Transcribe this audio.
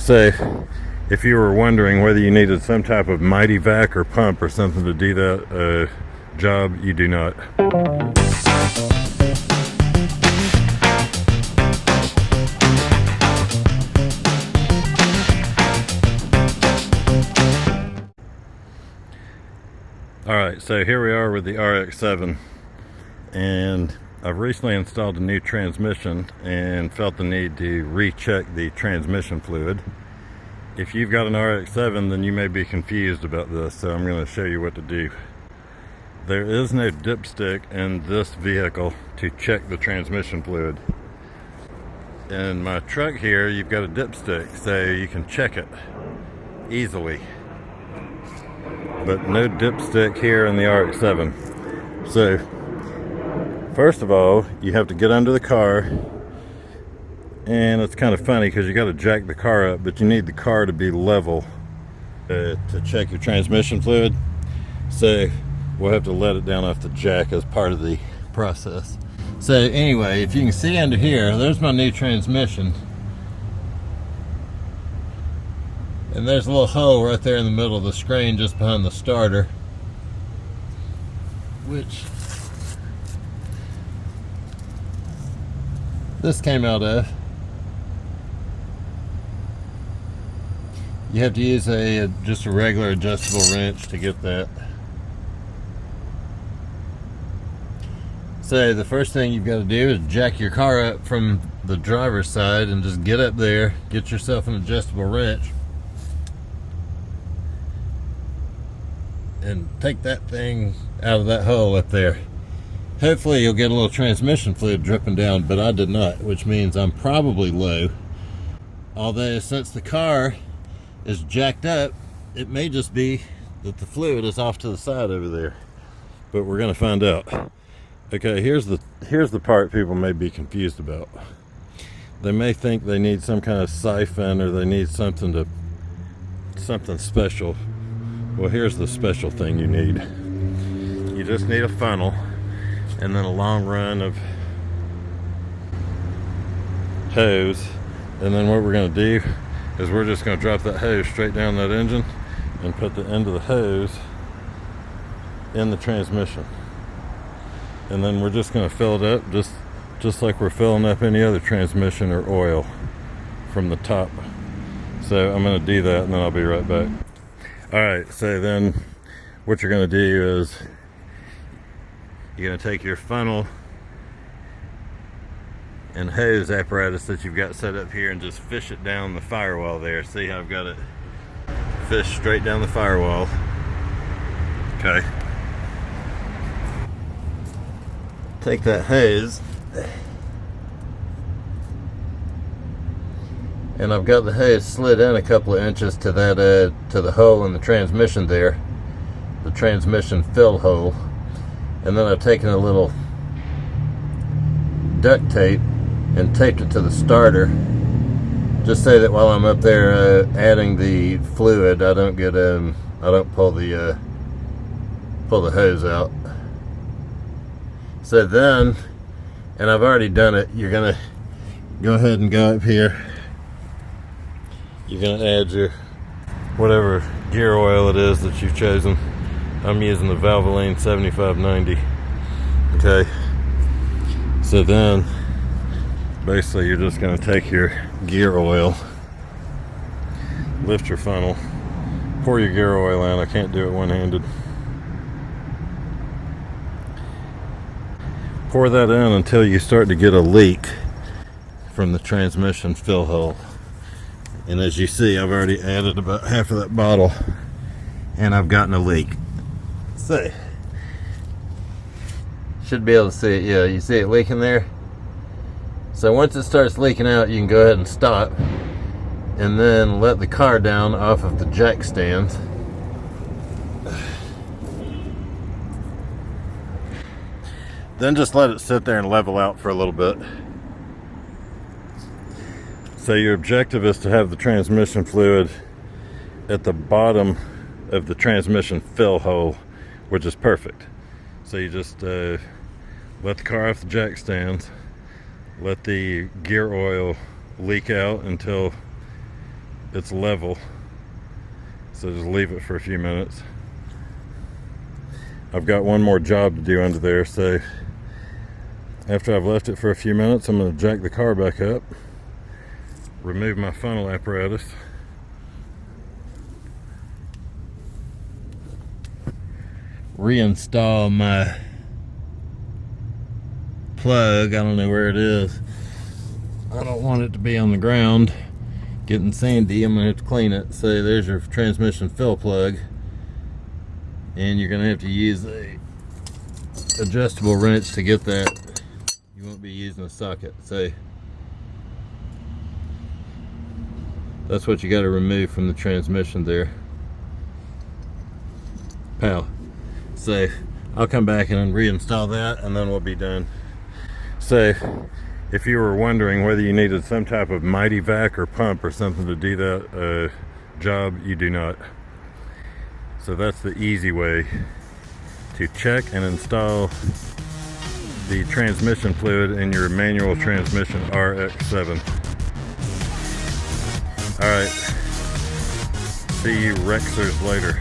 So if you were wondering whether you needed some type of mighty vac or pump or something to do that job, you do not. Alright, so here we are with the RX7, and I've recently installed a new transmission and felt the need to recheck the transmission fluid. If you've got an RX7, then you may be confused about this, so I'm going to show you what to do. There is no dipstick in this vehicle to check the transmission fluid. In my truck here, you've got a dipstick, so you can check it easily. But no dipstick here in the RX7. So, first of all, you have to get under the car, and it's kind of funny because you got to jack the car up, but you need the car to be level to check your transmission fluid. So we'll have to let it down off the jack as part of the process. So anyway, if you can see under here, there's my new transmission. And there's a little hole right there in the middle of the screen just behind the starter, which this came out of. You have to use just a regular adjustable wrench to get that. So the first thing you've got to do is jack your car up from the driver's side and just get up there, get yourself an adjustable wrench, and take that thing out of that hole up there. Hopefully you'll get a little transmission fluid dripping down, but I did not, which means I'm probably low. Although since the car is jacked up, it may just be that the fluid is off to the side over there, but we're going to find out. Okay, here's the part people may be confused about. They may think they need some kind of siphon, or they need something special. Well, here's the special thing you need. You just need a funnel and then a long run of hose, and then what we're going to do is we're just going to drop that hose straight down that engine and put the end of the hose in the transmission, and then we're just going to fill it up just like we're filling up any other transmission or oil from the top. So I'm going to do that, and then I'll be right back. Alright, so then what you're going to do is you're going to take your funnel and hose apparatus that you've got set up here and just fish it down the firewall there. See how I've got it fished straight down the firewall. Okay. Take that hose, and I've got the hose slid in a couple of inches to that to the hole in the transmission there, the transmission fill hole, and then I've taken a little duct tape and taped it to the starter, just so that while I'm up there adding the fluid, I don't pull the hose out. So then, and I've already done it, you're gonna go ahead and go up here. You're going to add your whatever gear oil it is that you've chosen. I'm using the Valvoline 7590. Okay. So then, basically you're just going to take your gear oil, lift your funnel, pour your gear oil in. I can't do it one-handed. Pour that in until you start to get a leak from the transmission fill hole. And as you see, I've already added about half of that bottle, and I've gotten a leak. So, should be able to see it. Yeah, you see it leaking there? So once it starts leaking out, you can go ahead and stop, and then let the car down off of the jack stand. Then just let it sit there and level out for a little bit. So your objective is to have the transmission fluid at the bottom of the transmission fill hole, which is perfect. So you just let the car off the jack stands, let the gear oil leak out until it's level. So just leave it for a few minutes. I've got one more job to do under there, so after I've left it for a few minutes, I'm going to jack the car back up, remove my funnel apparatus, reinstall my plug. I don't know where it is. I don't want it to be on the ground getting sandy. I'm going to have to clean it. So there's your transmission fill plug, and you're going to have to use a adjustable wrench to get that. You won't be using a socket. So that's what you got to remove from the transmission there. Pow. So I'll come back and reinstall that, and then we'll be done. So if you were wondering whether you needed some type of mighty vac or pump or something to do that job, you do not. So that's the easy way to check and install the transmission fluid in your manual transmission RX7. Alright, see you Rexers later.